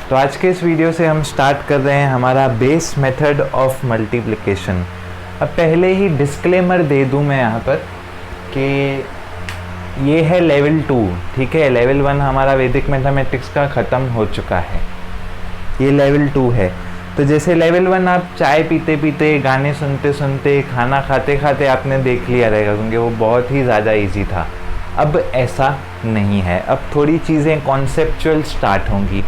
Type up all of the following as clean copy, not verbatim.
तो आज के इस वीडियो से हम स्टार्ट कर रहे हैं हमारा बेस मेथड ऑफ मल्टीप्लिकेशन। अब पहले ही डिस्क्लेमर दे दूं मैं यहाँ पर कि ये है लेवल 2, ठीक है। लेवल 1 हमारा वैदिक मैथमेटिक्स का ख़त्म हो चुका है, ये लेवल 2 है। तो जैसे लेवल 1 आप चाय पीते पीते, गाने सुनते सुनते, खाना खाते खाते आपने देख लिया रहेगा, क्योंकि वो बहुत ही ज़्यादा इजी था। अब ऐसा नहीं है, अब थोड़ी चीज़ें कॉन्सेप्चुअल स्टार्ट होंगी।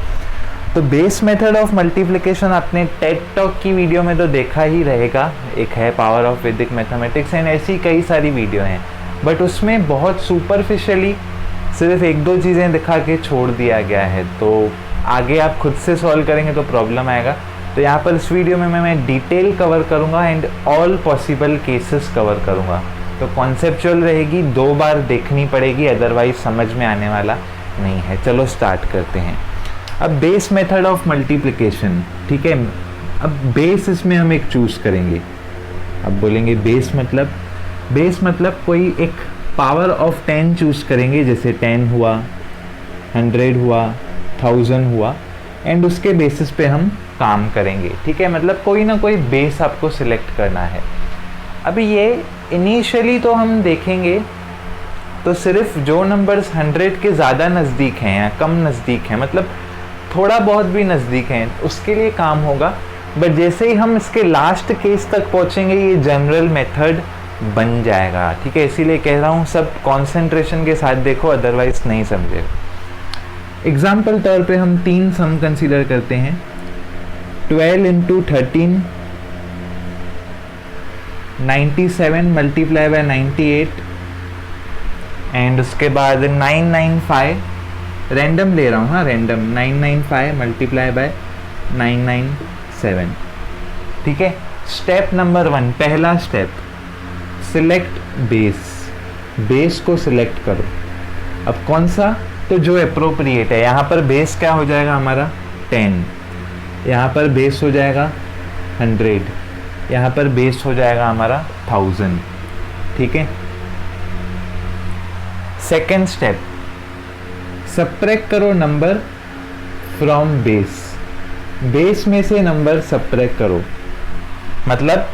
तो बेस मेथड ऑफ मल्टीप्लिकेशन आपने टेड टॉक की वीडियो में तो देखा ही रहेगा, एक है पावर ऑफ वैदिक मैथमेटिक्स एंड ऐसी कई सारी वीडियो हैं, बट उसमें बहुत सुपरफिशियली सिर्फ एक दो चीज़ें दिखा के छोड़ दिया गया है। तो आगे आप खुद से सॉल्व करेंगे तो प्रॉब्लम आएगा। तो यहाँ पर इस वीडियो में मैं डिटेल कवर करूँगा and all possible cases cover करूँगा। तो कॉन्सेप्चुअल रहेगी, 2 बार देखनी पड़ेगी, अदरवाइज समझ में आने वाला नहीं है। चलो स्टार्ट करते हैं। अब बेस मेथड ऑफ मल्टीप्लिकेशन, ठीक है। अब बेस इसमें हम एक चूज़ करेंगे। अब बोलेंगे बेस मतलब कोई एक पावर ऑफ 10 चूज़ करेंगे, जैसे 10 हुआ, 100 हुआ, 1000 हुआ, एंड उसके बेसिस पे हम काम करेंगे, ठीक है। मतलब कोई ना कोई बेस आपको सिलेक्ट करना है। अभी ये इनिशियली तो हम देखेंगे तो सिर्फ जो नंबर्स 100 के ज़्यादा नज़दीक हैं या कम नज़दीक हैं, मतलब थोड़ा बहुत भी नज़दीक हैं, उसके लिए काम होगा। बट जैसे ही हम इसके लास्ट केस तक पहुँचेंगे ये जनरल मेथड बन जाएगा, ठीक है। इसीलिए कह रहा हूँ सब कॉन्सेंट्रेशन के साथ देखो, अदरवाइज नहीं समझेगा। एग्जाम्पल तौर पे हम 3 सम कंसीडर करते हैं। 12 इंटू 13, 97 मल्टीप्लाई बाय 98 एंड उसके बाद 995, रैंडम ले रहा हूँ, हाँ रैंडम, 995 मल्टीप्लाई बाय 997, ठीक है। स्टेप नंबर 1, पहला स्टेप, सिलेक्ट बेस को सिलेक्ट करो। अब कौन सा, तो जो अप्रोप्रिएट है। यहाँ पर बेस क्या हो जाएगा हमारा 10, यहाँ पर बेस हो जाएगा 100, यहाँ पर बेस हो जाएगा हमारा 1000, ठीक है। सेकेंड स्टेप, सब्ट्रैक्ट करो नंबर फ्रॉम बेस में से नंबर सब्ट्रैक्ट करो। मतलब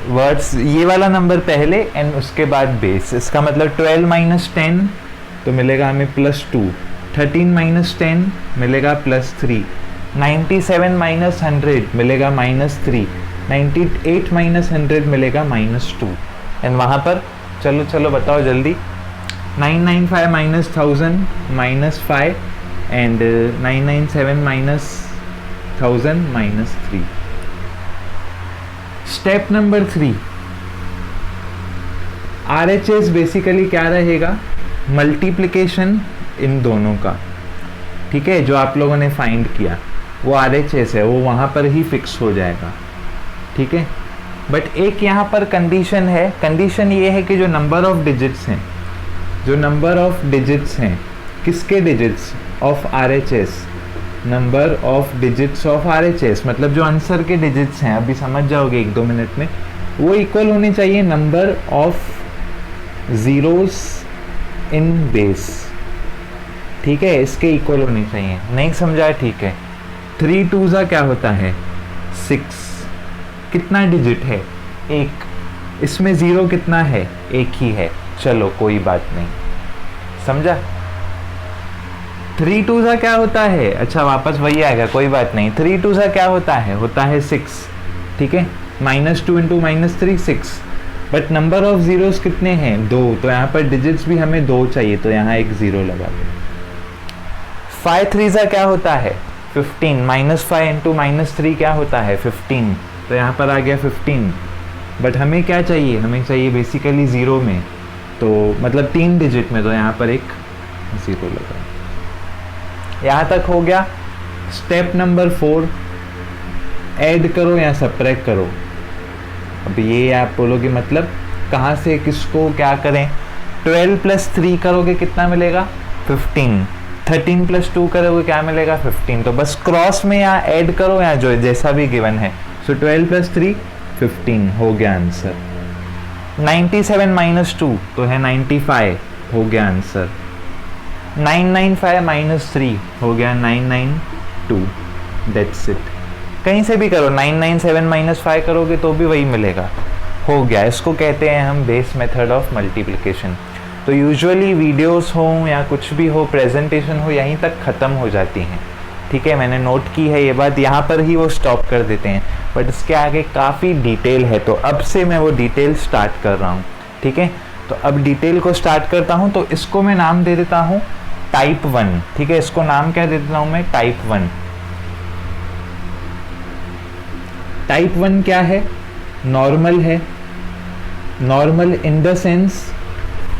वर्ड्स, ये वाला नंबर पहले एंड उसके बाद बेस। इसका मतलब 12 माइनस 10 तो मिलेगा हमें +2, 13 माइनस 10 मिलेगा +3, 97 माइनस 100 मिलेगा -3, 98 माइनस 100 मिलेगा -2। एंड वहाँ पर चलो बताओ जल्दी, 995 minus 1000 -5 and 997 minus 1000 -3। Step number 3, RHS basically क्या रहेगा, मल्टीप्लिकेशन इन दोनों का, ठीक है। जो आप लोगों ने फाइंड किया वो RHS है, वो वहाँ पर ही फिक्स हो जाएगा, ठीक है। बट एक यहाँ पर कंडीशन है। कंडीशन ये है कि जो नंबर ऑफ डिजिट्स हैं, किसके digits, of RHS, number of digits of RHS, मतलब जो आंसर के डिजिट्स हैं, अभी समझ जाओगे 1-2 मिनट में, वो इक्वल होने चाहिए number of zeros in base, ठीक है। इसके इक्वल होनी चाहिए। नहीं समझा, ठीक है। 3 2 क्या होता है 6, कितना डिजिट है 1, इसमें 0 कितना है, 1 ही है। चलो कोई बात नहीं, समझा। 3 2 क्या होता है, अच्छा वापस वही आएगा, कोई बात नहीं। 3 2 क्या होता है 6, ठीक है। -2 into -3 6, but number of zeros कितने हैं 2, तो यहाँ पर डिजिट्स भी हमें 2 चाहिए, तो यहाँ एक 0 लगा दें। 5 3 क्या होता है 15, -5 इंटू -3 क्या होता है 15, तो यहाँ पर आ गया 15। बट हमें क्या चाहिए, हमें चाहिए बेसिकली 0 में, तो मतलब 3 डिजिट में, तो यहाँ पर एक 0 लगा। यहाँ तक हो गया। स्टेप नंबर 4, ऐड करो या सब्ट्रैक्ट करो। अब ये आप बोलोगे मतलब कहाँ से किसको क्या करें। 12 + 3 करोगे कितना मिलेगा 15, 13 + 2 करोगे क्या मिलेगा 15। तो बस क्रॉस में या ऐड करो या जो जैसा भी गिवन है। सो 12 + 3 15 हो गया आंसर। 97 - 2 तो है 95 हो गया आंसर। 995 - 3 हो गया 992। That's it. कहीं से भी करो, 997 माइनस 5 करोगे तो भी वही मिलेगा। हो गया, इसको कहते हैं हम बेस मेथड ऑफ मल्टीप्लिकेशन। तो यूजुअली वीडियोस हो या कुछ भी हो, प्रेजेंटेशन हो, यहीं तक ख़त्म हो जाती हैं। ठीक है, मैंने नोट की है ये बात, यहाँ पर ही वो स्टॉप कर देते हैं, बट इसके आगे काफ़ी डिटेल है, तो अब से मैं वो डिटेल स्टार्ट कर रहा हूँ। ठीक है, तो अब डिटेल को स्टार्ट करता हूँ। तो इसको मैं नाम दे देता हूँ टाइप 1। ठीक है, इसको नाम क्या दे देता हूँ मैं, टाइप 1। टाइप 1 क्या है, नॉर्मल है। Normal in the sense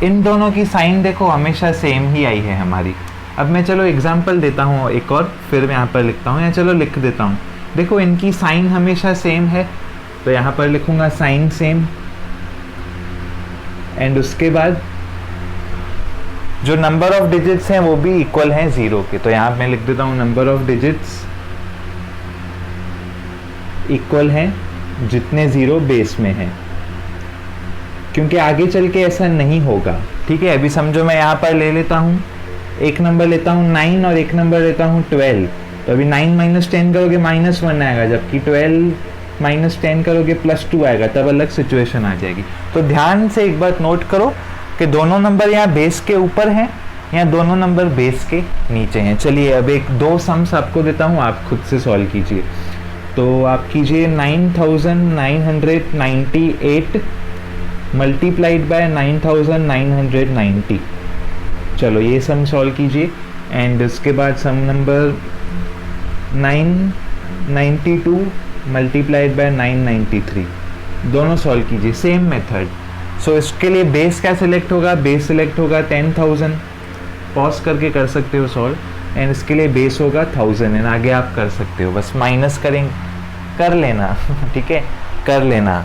in दोनों की साइन देखो हमेशा सेम ही आई है हमारी। अब मैं चलो एग्जांपल देता हूँ एक और, फिर मैं यहाँ पर लिखता हूँ, या चलो लिख देता हूँ। देखो इनकी साइन हमेशा सेम है, तो यहाँ पर लिखूंगा साइन सेम, एंड उसके बाद जो नंबर ऑफ डिजिट्स हैं वो भी इक्वल हैं 0 के। तो यहाँ मैं लिख देता हूँ नंबर ऑफ डिजिट्स इक्वल हैं जितने 0 बेस में हैं, क्योंकि आगे चल के ऐसा नहीं होगा। ठीक है, अभी समझो मैं यहाँ पर ले लेता हूँ, एक नंबर लेता हूँ 9 और एक नंबर लेता हूँ 12। तो अभी 9 माइनस 10 करोगे -1 आएगा, जबकि 12 माइनस 10 करोगे +2 आएगा, तब अलग सिचुएशन आ जाएगी। तो ध्यान से एक बात नोट करो कि दोनों नंबर यहाँ बेस के ऊपर हैं या दोनों नंबर बेस के नीचे हैं। चलिए अब एक 2 सम्स आपको देता हूँ, आप खुद से सॉल्व कीजिए। तो आप कीजिए 9998 मल्टीप्लाइड बाय 9990। चलो ये सम सॉल्व कीजिए, एंड उसके बाद सम नंबर 992 मल्टीप्लाइड बाय 993, दोनों सॉल्व कीजिए, सेम मेथड। सो इसके लिए बेस क्या सिलेक्ट होगा, बेस सिलेक्ट होगा 10,000, पॉज करके कर सकते हो सॉल्व, एंड इसके लिए बेस होगा 1000, एंड आगे आप कर सकते हो, बस माइनस कर लेना। ठीक है, कर लेना,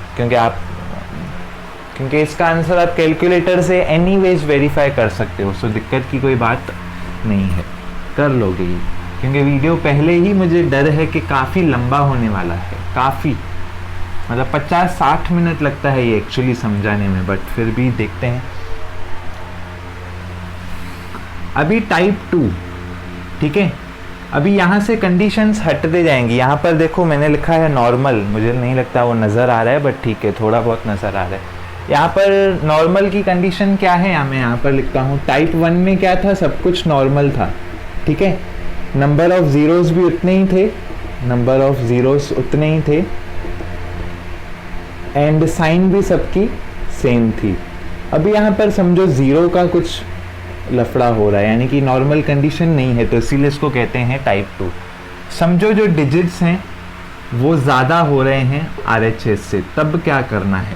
क्योंकि इसका आंसर आप कैलकुलेटर से एनीवेज वेरीफाई कर सकते हो, सो दिक्कत की कोई बात नहीं है, कर लोगे ही। क्योंकि वीडियो पहले ही मुझे डर है कि काफ़ी लंबा होने वाला है, काफ़ी मतलब 50-60 मिनट लगता है ये एक्चुअली समझाने में, बट फिर भी देखते हैं। अभी टाइप 2, ठीक है, अभी यहाँ से कंडीशंस हटते जाएंगी। यहाँ पर देखो मैंने लिखा है नॉर्मल, मुझे नहीं लगता वो नज़र आ रहा है, बट ठीक है थोड़ा बहुत नज़र आ रहा है। यहाँ पर नॉर्मल की कंडीशन क्या है, मैं यहाँ पर लिखता हूँ टाइप 1 में क्या था, सब कुछ नॉर्मल था। ठीक है, नंबर ऑफ ज़ीरोज़ भी उतने ही थे, नंबर ऑफ ज़ीरोज़ उतने ही थे, एंड साइन भी सबकी सेम थी। अभी यहाँ पर समझो 0 का कुछ लफड़ा हो रहा है, यानी कि नॉर्मल कंडीशन नहीं है, तो इसीलिए इसको कहते हैं टाइप 2। समझो जो डिजिट्स हैं वो ज़्यादा हो रहे हैं RHS से, तब क्या करना है।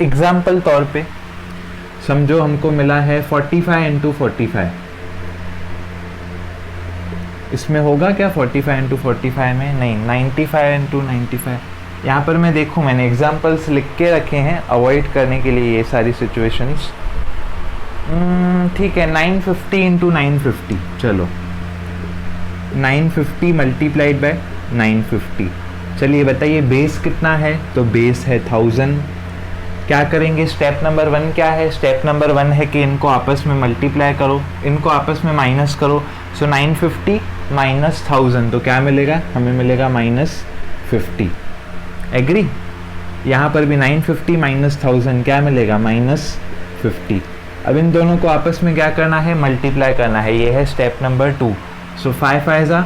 एग्जाम्पल तौर पे समझो हमको मिला है 45 इंटू 45, इसमें होगा क्या 45 इंटू 45 में, नहीं 95 इंटू 95। यहाँ पर मैं देखूँ, मैंने एग्जाम्पल्स लिख के रखे हैं अवॉइड करने के लिए ये सारी सिचुएशंस। ठीक है, 950 इंटू 950, चलो 950 मल्टीप्लाइड बाय 950। चलिए बताइए बेस कितना है, तो बेस है 1000। क्या करेंगे, स्टेप नंबर 1 क्या है, स्टेप नंबर 1 है कि इनको आपस में मल्टीप्लाई करो, इनको आपस में माइनस करो। सो 950 माइनस 1000, तो क्या मिलेगा, हमें मिलेगा -50। एग्री, यहाँ पर भी 950 माइनस 1000 क्या मिलेगा, -50। अब इन दोनों को आपस में क्या करना है, मल्टीप्लाई करना है, ये है स्टेप नंबर 2। सो 5 5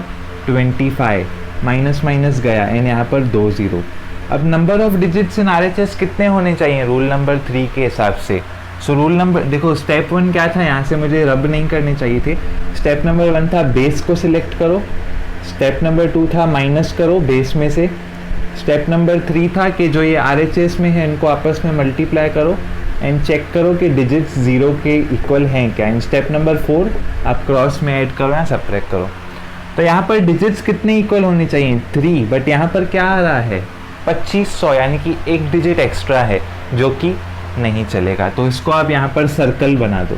25, माइनस माइनस गया, एंड यहाँ पर 2 0। अब number of digits in RHS कितने होने चाहिए, रूल नंबर 3 के हिसाब से। सो रूल नंबर देखो, स्टेप 1 क्या था, यहाँ से मुझे रब नहीं करने चाहिए थे। स्टेप नंबर 1 था बेस को सिलेक्ट करो, स्टेप नंबर 2 था माइनस करो बेस में से, स्टेप नंबर 3 था कि जो ये RHS में है इनको आपस में मल्टीप्लाई करो एंड चेक करो कि डिजिट्स 0 के इक्वल हैं क्या, एंड स्टेप नंबर 4 आप क्रॉस में ऐड करो या सब्ट्रैक्ट करो। तो यहाँ पर डिजिट्स कितने इक्वल होने चाहिए, 3, बट यहाँ पर क्या आ रहा है 2500, यानी कि एक डिजिट एक्स्ट्रा है जो कि नहीं चलेगा। तो इसको आप यहाँ पर सर्कल बना दो।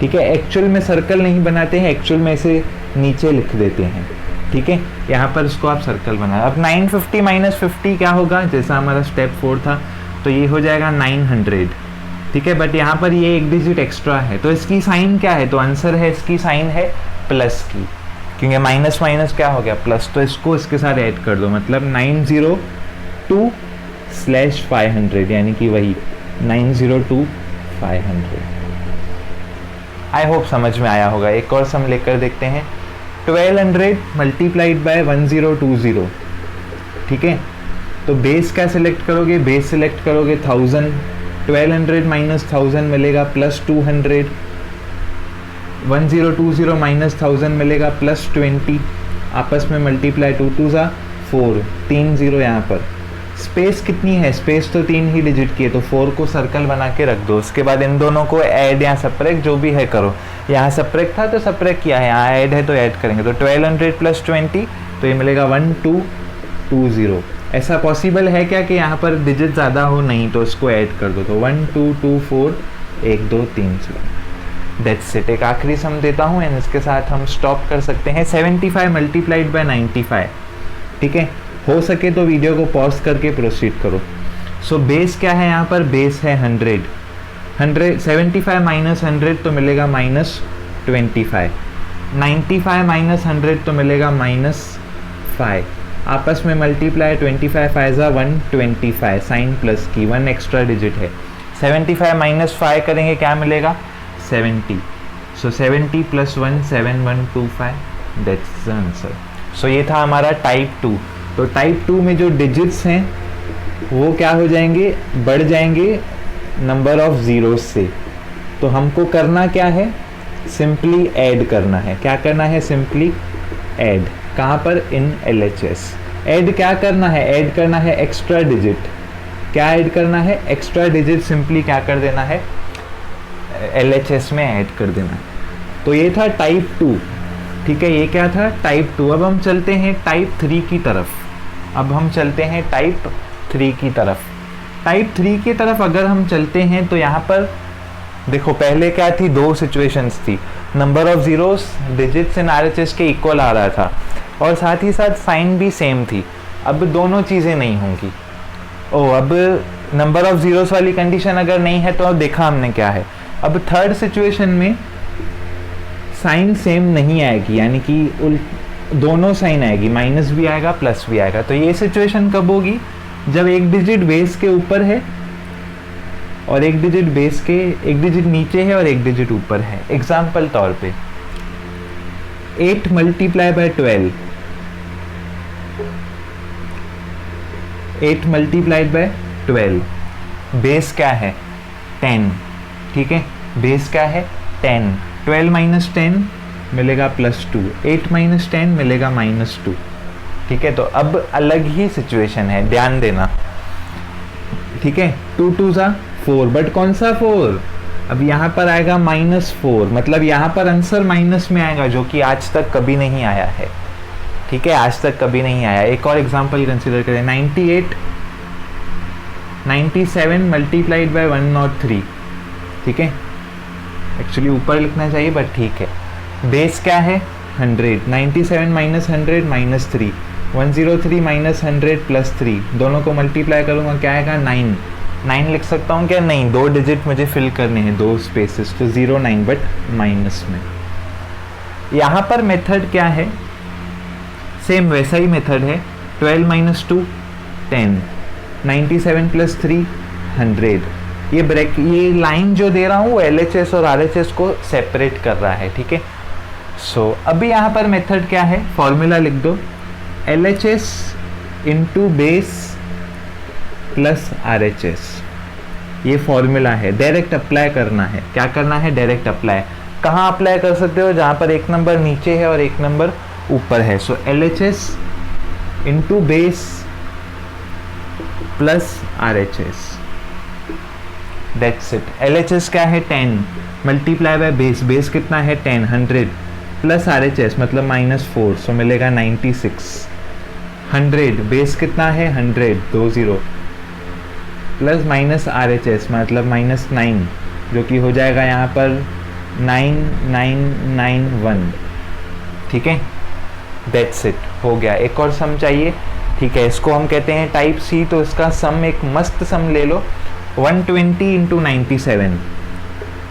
ठीक है, एक्चुअल में सर्कल नहीं बनाते हैं, एक्चुअल में इसे नीचे लिख देते हैं। ठीक है, यहाँ पर इसको आप सर्कल बना। अब 950 माइनस 50 क्या होगा, जैसा हमारा स्टेप 4 था, तो ये हो जाएगा 900। ठीक है, बट यहाँ पर ये एक डिजिट एक्स्ट्रा है, तो इसकी साइन क्या है, तो आंसर है इसकी साइन है प्लस की। क्योंकि माइनस माइनस क्या हो गया प्लस, तो इसको इसके साथ ऐड कर दो, मतलब 902/500 यानी कि वही 902/500। आई होप समझ में आया होगा। एक और सम लेकर देखते हैं, 1200 मल्टीप्लाइड बाय 1020, ठीक है। तो बेस क्या सिलेक्ट करोगे, बेस सिलेक्ट करोगे 1000, 1200 माइनस 1000 मिलेगा प्लस 200, 1020 माइनस 1000 मिलेगा प्लस 20, आपस में मल्टीप्लाई, 2 2 ज़ा 4, 3 0 यहाँ पर। स्पेस कितनी है, स्पेस तो 3 ही डिजिट की है, तो 4 को सर्कल बना के रख दो। उसके बाद इन दोनों को ऐड या सब्ट्रैक्ट जो भी है करो, यहाँ सब्ट्रैक्ट था तो सब्ट्रैक्ट किया है, यहाँ ऐड है तो ऐड करेंगे। तो 1200 प्लस 20 तो ये मिलेगा 1220। ऐसा पॉसिबल है क्या कि यहाँ पर डिजिट ज़्यादा हो, नहीं, तो इसको ऐड कर दो, तो 1224 1 2 3 0। That's it. एक आखिरी सम देता हूँ एंड इसके साथ हम स्टॉप कर सकते हैं। 75 मल्टीप्लाइड बाय 95, ठीक है। हो सके तो वीडियो को पॉज करके प्रोसीड करो। सो बेस क्या है यहाँ पर, बेस है 100, 75 माइनस 100 तो मिलेगा -25, 95 माइनस 100 तो मिलेगा -5, आपस में मल्टीप्लाई, 25 5 125, साइन प्लस की 1 एक्स्ट्रा डिजिट है। 75 माइनस 5 करेंगे क्या मिलेगा, 70। सो 70 प्लस 1 7125, दैट्स द आंसर। सो ये था हमारा टाइप 2। तो टाइप 2 में जो डिजिट्स हैं वो क्या हो जाएंगे, बढ़ जाएंगे नंबर ऑफ ज़ीरोस से। तो हमको करना क्या है, सिंपली ऐड करना है। क्या करना है, सिंपली ऐड। कहाँ पर, इन LHS। ऐड क्या करना है, ऐड करना है एक्स्ट्रा डिजिट। क्या ऐड करना है, एक्स्ट्रा डिजिट, सिंपली क्या कर देना है, LHS में ऐड कर देना है। तो ये था टाइप 2, ठीक है। ये क्या था, टाइप 2। अब हम चलते हैं टाइप 3 की तरफ। टाइप 3 की तरफ अगर हम चलते हैं तो यहाँ पर देखो, पहले क्या थी, 2 सिचुएशंस थी। Number of zeros digits in RHS के इक्वल आ रहा था और साथ ही साथ साइन भी सेम थी। अब दोनों चीज़ें नहीं होंगी। अब नंबर ऑफ जीरोस वाली कंडीशन अगर नहीं है तो अब देखा हमने क्या है। अब थर्ड सिचुएशन में साइन सेम नहीं आएगी, यानी कि दोनों साइन आएगी, माइनस भी आएगा प्लस भी आएगा। तो ये सिचुएशन कब होगी, जब एक डिजिट बेस के ऊपर है और एक डिजिट बेस के, एक डिजिट नीचे है और एक डिजिट ऊपर है। एग्जाम्पल तौर पे 8 multiply by 12, 8 multiplied by 12, base क्या है 10, ठीक है। बेस क्या है 10, 12 माइनस 10 मिलेगा +2, 8 माइनस 10 मिलेगा -2, ठीक है। तो अब अलग ही सिचुएशन है, ध्यान देना, ठीक है। 2 2 ज़ा 4, बट कौन सा 4, अब यहाँ पर आएगा -4, मतलब यहाँ पर आंसर माइनस में आएगा, जो कि आज तक कभी नहीं आया है, ठीक है, आज तक कभी नहीं आया। एक और एग्जांपल कंसीडर करें, 97 मल्टीप्लाइड बाय 103, ठीक है। एक्चुअली ऊपर लिखना चाहिए बट ठीक है। बेस क्या है 100, 97 माइनस 100 -3, 103 माइनस 100 +3, दोनों को मल्टीप्लाई करूँगा क्या आएगा 9 लिख सकता हूँ क्या, नहीं, 2 डिजिट मुझे फिल करने हैं, 2 स्पेसेस, तो 0 9 बट माइनस में। यहाँ पर मेथड क्या है, सेम वैसा ही मेथड है, 12 माइनस 2 10, 97 + 3 100। ये लाइन जो दे रहा हूँ वो LHS और RHS को सेपरेट कर रहा है, ठीक है। सो अभी यहाँ पर मेथड क्या है, फॉर्मूला लिख दो, LHS into base plus RHS, ये फॉर्मूला है, डायरेक्ट अप्लाई करना है। क्या करना है, डायरेक्ट अप्लाई। कहाँ अप्लाई कर सकते हो, जहाँ पर एक नंबर नीचे है और एक नंबर ऊपर है। सो LHS into base plus RHS, that's it. LHS क्या है 10 मल्टीप्लाई बाय बेस, बेस कितना है 10, 100 प्लस RHS मतलब -4, सो मिलेगा 96। 100 बेस कितना है 100 20 प्लस माइनस RHS मतलब -9, जो कि हो जाएगा यहाँ पर 9991, ठीक है। दैट्स इट, हो गया। एक और सम चाहिए, ठीक है, इसको हम कहते हैं टाइप C। तो इसका सम एक मस्त सम ले लो, 120 × 97,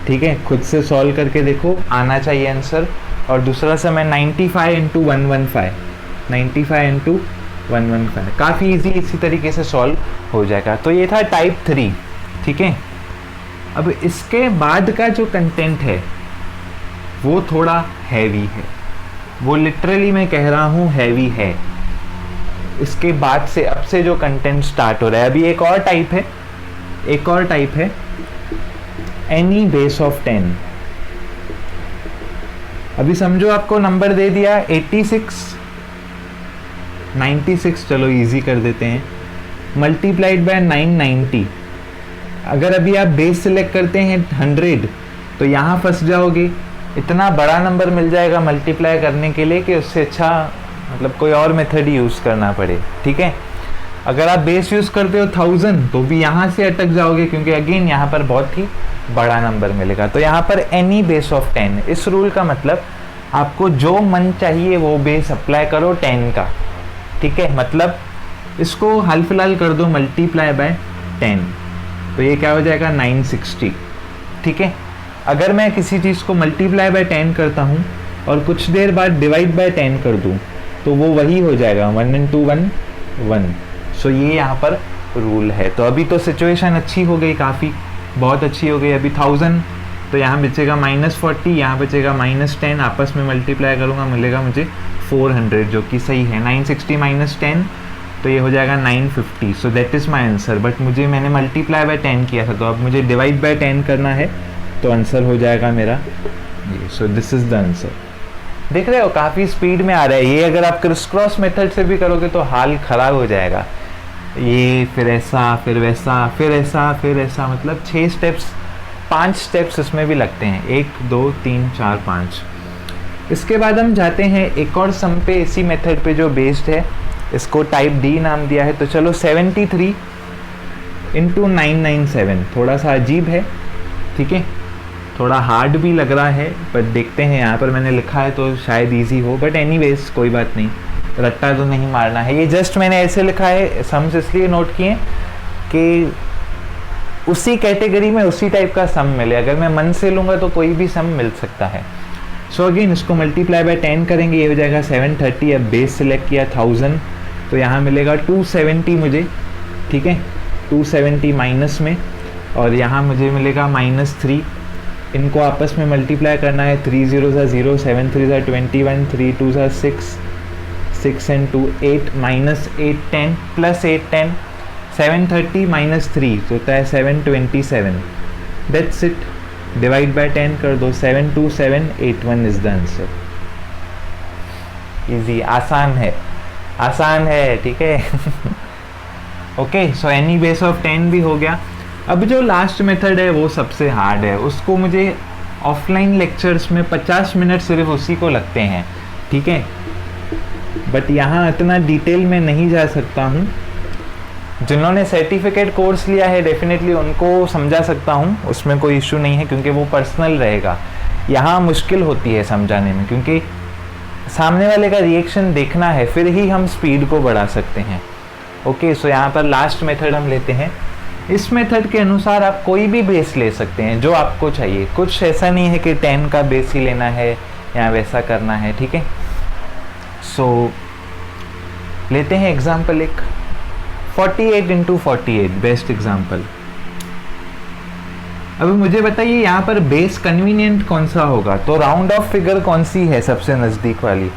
ठीक है। खुद से सॉल्व करके देखो, आना चाहिए आंसर और दूसरा सम है 95 इंटू 115, 95 इंटू 115। काफ़ी ईजी इसी तरीके से सॉल्व हो जाएगा। तो ये था टाइप 3, ठीक है। अब इसके बाद का जो कंटेंट है वो थोड़ा हैवी है, वो लिटरली मैं कह रहा हूँ हैवी है। इसके बाद से अब से जो कंटेंट स्टार्ट हो रहा है, अभी एक और टाइप है एनी बेस ऑफ 10। अभी समझो आपको नंबर दे दिया 86, 96, चलो इजी कर देते हैं, मल्टीप्लाइड बाय 990। अगर अभी आप बेस सिलेक्ट करते हैं 100 तो यहाँ फंस जाओगे, इतना बड़ा नंबर मिल जाएगा मल्टीप्लाई करने के लिए कि उससे अच्छा मतलब कोई और मेथड यूज़ करना पड़े, ठीक है। अगर आप बेस यूज़ करते हो 1000 तो भी यहाँ से अटक जाओगे, क्योंकि अगेन यहाँ पर बहुत ही बड़ा नंबर मिलेगा। तो यहाँ पर एनी बेस ऑफ 10, इस रूल का मतलब आपको जो मन चाहिए वो बेस अप्लाई करो 10 का, ठीक है। मतलब इसको हाल फिलहाल कर दो मल्टीप्लाई बाय 10, तो ये क्या हो जाएगा 960, ठीक है। अगर मैं किसी चीज़ को मल्टीप्लाई बाय 10 करता हूँ और कुछ देर बाद डिवाइड बाय 10 कर दूँ तो वो वही हो जाएगा 1 इंटू 1 1। सो ये यहाँ पर रूल है। तो अभी तो सिचुएशन अच्छी हो गई, काफ़ी बहुत अच्छी हो गई। अभी 1000 तो यहाँ बचेगा -40, यहाँ बचेगा -10, आपस में मल्टीप्लाई करूँगा मिलेगा मुझे 400, जो कि सही है। 960 माइनस 10 तो ये हो जाएगा 950। So that is my answer. But मैंने मल्टीप्लाई बाय 10 किया था, तो अब मुझे डिवाइड बाय 10 करना है, तो आंसर हो जाएगा मेरा ये। सो दिस इज़ द आंसर। देख रहे हो काफ़ी स्पीड में आ रहा है ये। अगर आप क्रिस क्रॉस मेथड से भी करोगे तो हाल ख़राब हो जाएगा। ये फिर ऐसा, फिर वैसा, फिर ऐसा, फिर ऐसा, मतलब 6 स्टेप्स, 5 स्टेप्स इसमें भी लगते हैं, 1 2 3 4 5। इसके बाद हम जाते हैं एक और सम पे, इसी मेथड पे जो बेस्ड है, इसको टाइप डी नाम दिया है। तो चलो 73 इंटू 997, थोड़ा सा अजीब है, ठीक है, थोड़ा हार्ड भी लग रहा है, बट देखते हैं। यहाँ पर मैंने लिखा है तो शायद इजी हो, बट एनीवेज कोई बात नहीं, रट्टा तो नहीं मारना है। ये जस्ट मैंने ऐसे लिखा है, सम्स इसलिए नोट किए कि उसी कैटेगरी में उसी टाइप का सम मिले। अगर मैं मन से लूँगा तो कोई भी सम मिल सकता है। सो अगेन इसको मल्टीप्लाई बाय 10 करेंगे, ये हो जाएगा 730। अब बेस सिलेक्ट किया 1000 तो यहाँ मिलेगा 270 मुझे, ठीक है, 270 माइनस में, और यहाँ मुझे मिलेगा -3। इनको आपस में मल्टीप्लाई करना है, 3 0 0, 7 3 21, 3 2 6, 6 and 2 8, -8 10 प्लस 8 10, 730 माइनस 3 तो होता है 727। दैट्स इट, डिवाइड बाय 10 कर दो, 72781 इज द आंसर। इजी, आसान है, ठीक है। Okay, so any base of 10 भी हो गया। अब जो लास्ट मेथड है वो सबसे हार्ड है, उसको मुझे ऑफलाइन लेक्चर्स में 50 मिनट सिर्फ उसी को लगते हैं, ठीक है, बट यहाँ इतना डिटेल में नहीं जा सकता हूँ। जिन्होंने सर्टिफिकेट कोर्स लिया है डेफिनेटली उनको समझा सकता हूँ, उसमें कोई इशू नहीं है, क्योंकि वो पर्सनल रहेगा। यहाँ मुश्किल होती है समझाने में, क्योंकि सामने वाले का रिएक्शन देखना है, फिर ही हम स्पीड को बढ़ा सकते हैं। ओके, सो यहाँ पर लास्ट मेथड हम लेते हैं। इस मेथड के अनुसार आप कोई भी बेस ले सकते हैं जो आपको चाहिए, कुछ ऐसा नहीं है कि 10 का बेस ही लेना है या वैसा करना है, ठीक है। सो लेते हैं एग्जाम्पल एक, 48 इंटू 48 बेस्ट एग्जाम्पल। अभी मुझे बताइए यहाँ पर बेस कन्वीनियंट कौन सा होगा, तो राउंड ऑफ फिगर कौन सी है सबसे नज़दीक वाली,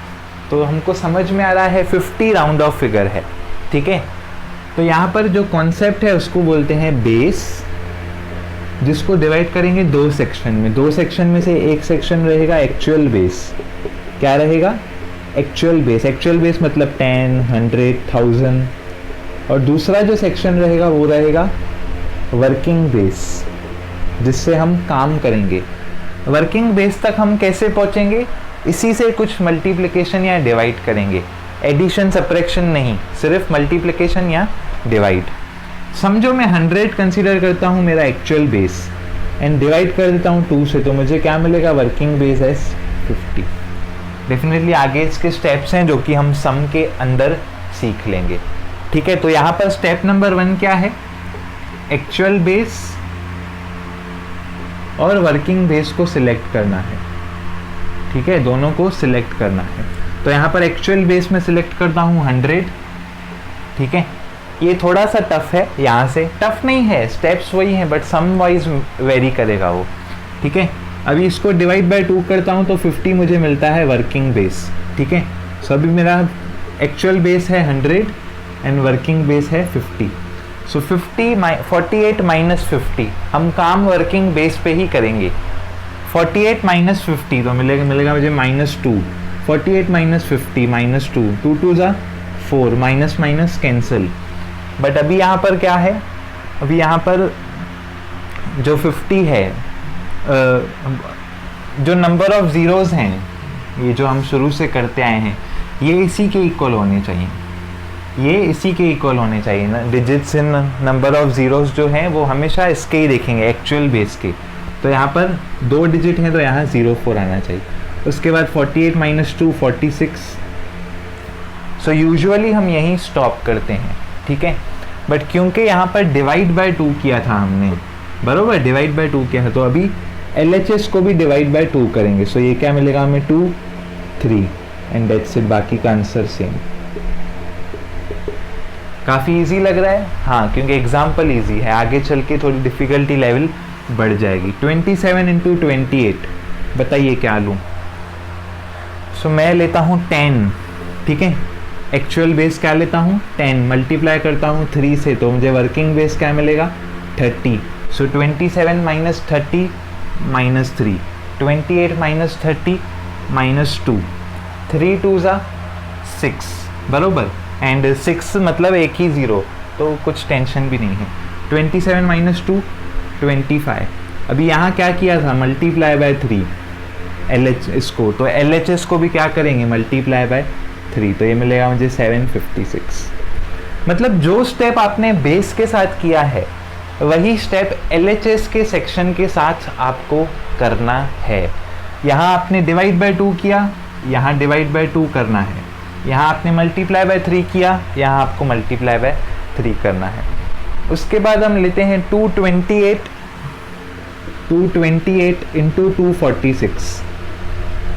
तो हमको समझ में आ रहा है 50 राउंड ऑफ फिगर है, ठीक है। तो यहाँ पर जो कॉन्सेप्ट है उसको बोलते हैं बेस, जिसको डिवाइड करेंगे 2 सेक्शन में। 2 सेक्शन में से एक सेक्शन रहेगा एक्चुअल बेस। क्या रहेगा? Actual base. एक्चुअल बेस मतलब 10, 100, 1000। और दूसरा जो सेक्शन रहेगा वो रहेगा वर्किंग बेस, जिससे हम काम करेंगे। वर्किंग बेस तक हम कैसे पहुँचेंगे? इसी से कुछ मल्टीप्लिकेशन या डिवाइड करेंगे, एडिशन सब्ट्रैक्शन नहीं, सिर्फ मल्टीप्लिकेशन या डिवाइड। समझो मैं 100 कंसीडर करता हूँ मेरा एक्चुअल बेस एंड डिवाइड कर देता हूँ 2 से, तो मुझे क्या मिलेगा? Working base as 50। डेफिनेटली आगे इसके स्टेप्स हैं जो कि हम सम के अंदर सीख लेंगे, ठीक है। तो यहाँ पर स्टेप नंबर 1 क्या है? एक्चुअल बेस और वर्किंग बेस को सिलेक्ट करना है। ठीक है, दोनों को सिलेक्ट करना है। तो यहाँ पर एक्चुअल बेस में सिलेक्ट करता हूँ 100, ठीक है। ये थोड़ा सा टफ है, यहाँ से टफ नहीं है, स्टेप्स वही हैं बट सम वाइज वेरी करेगा वो, ठीक है। अभी इसको डिवाइड बाय 2 करता हूँ तो 50 मुझे मिलता है वर्किंग बेस, ठीक है। सो अभी मेरा एक्चुअल बेस है 100 एंड वर्किंग बेस है 50। सो 48 माइनस 50, हम काम वर्किंग बेस पे ही करेंगे। 48 माइनस 50 तो मिलेगा मुझे -2। 48 माइनस 50 -2, 2 2 ज़ा 4, माइनस माइनस कैंसिल। बट अभी यहाँ पर क्या है, अभी यहाँ पर जो 50 है, जो नंबर ऑफ ज़ीरोज़ हैं, ये जो हम शुरू से करते आए हैं, ये इसी के इक्वल होने चाहिए, ये इसी के इक्वल होने चाहिए ना। Digits in number of zeros जो हैं वो हमेशा इसके ही देखेंगे, एक्चुअल बेस के। तो यहाँ पर 2 डिजिट हैं तो यहाँ 04 आना चाहिए। उसके बाद 48 माइनस 2 46। सो यूजुअली हम यहीं स्टॉप करते हैं, ठीक है। बट क्योंकि यहाँ पर डिवाइड बाय 2 किया था हमने, बरोबर, डिवाइड बाय 2 किया है, तो अभी LHS को भी डिवाइड बाय 2 करेंगे। सो ये क्या मिलेगा हमें 2 3 एंड दैट्स इट, बाकी का आंसर सेम। काफ़ी इजी लग रहा है, हाँ, क्योंकि एग्जाम्पल इजी है, आगे चल के थोड़ी डिफ़िकल्टी लेवल बढ़ जाएगी। 27 इंटू 28, बताइए क्या लूँ। सो मैं लेता हूँ 10, ठीक है। एक्चुअल बेस क्या लेता हूँ 10, मल्टीप्लाई करता हूँ 3 से तो मुझे वर्किंग बेस क्या मिलेगा 30। सो 27 माइनस 30 माइनस 3, 28 माइनस 30 माइनस 2, 3 2 ज़ा 6, बरोबर, एंड 6 मतलब एक ही ज़ीरो, तो कुछ टेंशन भी नहीं है। 27 माइनस 2 25। अभी यहाँ क्या किया था, मल्टीप्लाई बाय 3 LH इसको, तो LHS को भी क्या करेंगे, मल्टीप्लाई बाय 3, तो ये मिलेगा मुझे 756। मतलब जो स्टेप आपने बेस के साथ किया है वही स्टेप LHS के सेक्शन के साथ आपको करना है। यहाँ आपने डिवाइड बाय 2 किया, यहाँ डिवाइड बाय 2 करना है। यहाँ आपने मल्टीप्लाई बाय 3 किया, यहाँ आपको मल्टीप्लाई बाय 3 करना है। उसके बाद हम लेते हैं 228 इंटू 246।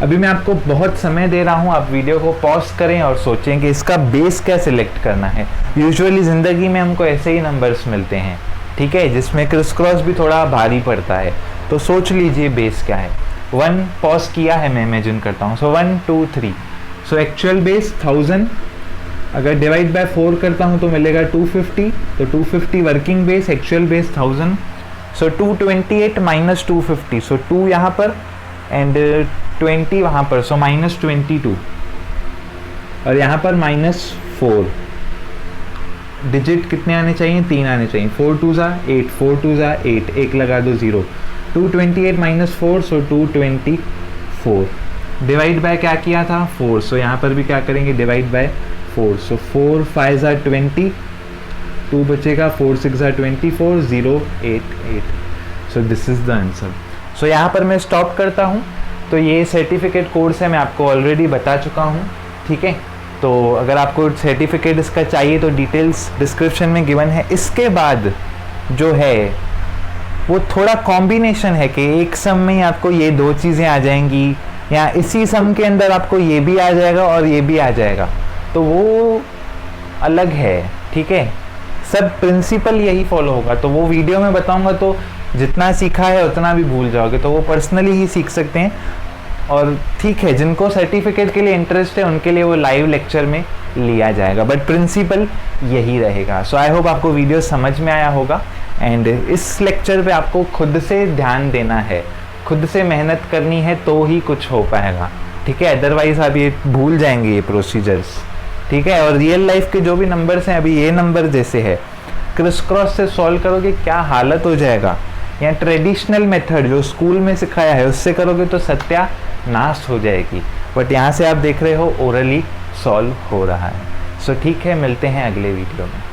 अभी मैं आपको बहुत समय दे रहा हूँ, आप वीडियो को पॉज करें और सोचें कि इसका बेस क्या सिलेक्ट करना है। यूजुअली ज़िंदगी में हमको ऐसे ही नंबर्स मिलते हैं, ठीक है, जिसमें क्रिस क्रॉस भी थोड़ा भारी पड़ता है, तो सोच लीजिए बेस क्या है। 1 पॉज किया है, मैं इमेजिन करता हूँ। सो 1 2 3। सो एक्चुअल बेस 1000, अगर डिवाइड बाय 4 करता हूँ तो मिलेगा 250, तो 250 वर्किंग बेस, एक्चुअल बेस 1000। सो 228 माइनस 250, सो 2 यहाँ पर एंड 20 वहाँ पर, सो -22, और यहाँ पर -4। डिजिट कितने आने चाहिए, 3 आने चाहिए। 4 2 ज़ा 8, 4 2 ज़ा 8, एक लगा दो 0। 228 माइनस 4, सो 224। डिवाइड बाय क्या किया था 4, सो यहाँ पर भी क्या करेंगे, डिवाइड बाय 4। सो 4 5 ज़ा 20, 2 बचेगा, 4 6 ज़ा 24, 0 8 8। So this is the answer. So यहाँ पर मैं स्टॉप करता हूँ। तो ये सर्टिफिकेट कोर्स है, मैं आपको ऑलरेडी बता चुका हूँ, ठीक है। तो अगर आपको सर्टिफिकेट इसका चाहिए तो डिटेल्स डिस्क्रिप्शन में गिवन है। इसके बाद जो है वो थोड़ा कॉम्बिनेशन है कि एक सम में आपको ये 2 चीज़ें आ जाएंगी, या इसी सम के अंदर आपको ये भी आ जाएगा और ये भी आ जाएगा, तो वो अलग है, ठीक है। सब प्रिंसिपल यही फॉलो होगा, तो वो वीडियो में बताऊंगा, तो जितना सीखा है उतना भी भूल जाओगे, तो वो पर्सनली ही सीख सकते हैं। और ठीक है, जिनको सर्टिफिकेट के लिए इंटरेस्ट है उनके लिए वो लाइव लेक्चर में लिया जाएगा, बट प्रिंसिपल यही रहेगा। सो आई होप आपको वीडियो समझ में आया होगा। एंड इस लेक्चर पे आपको खुद से ध्यान देना है, खुद से मेहनत करनी है तो ही कुछ हो पाएगा, ठीक है। अदरवाइज आप ये भूल जाएंगे ये प्रोसीजर्स, ठीक है। और रियल लाइफ के जो भी नंबर्स हैं, अभी ये नंबर जैसे है, क्रिस क्रॉस से सॉल्व करोगे क्या हालत हो जाएगा, या ट्रेडिशनल मेथड जो स्कूल में सिखाया है उससे करोगे तो सत्यानाश हो जाएगी। बट यहाँ से आप देख रहे हो ओरली सॉल्व हो रहा है। सो ठीक है, मिलते हैं अगले वीडियो में।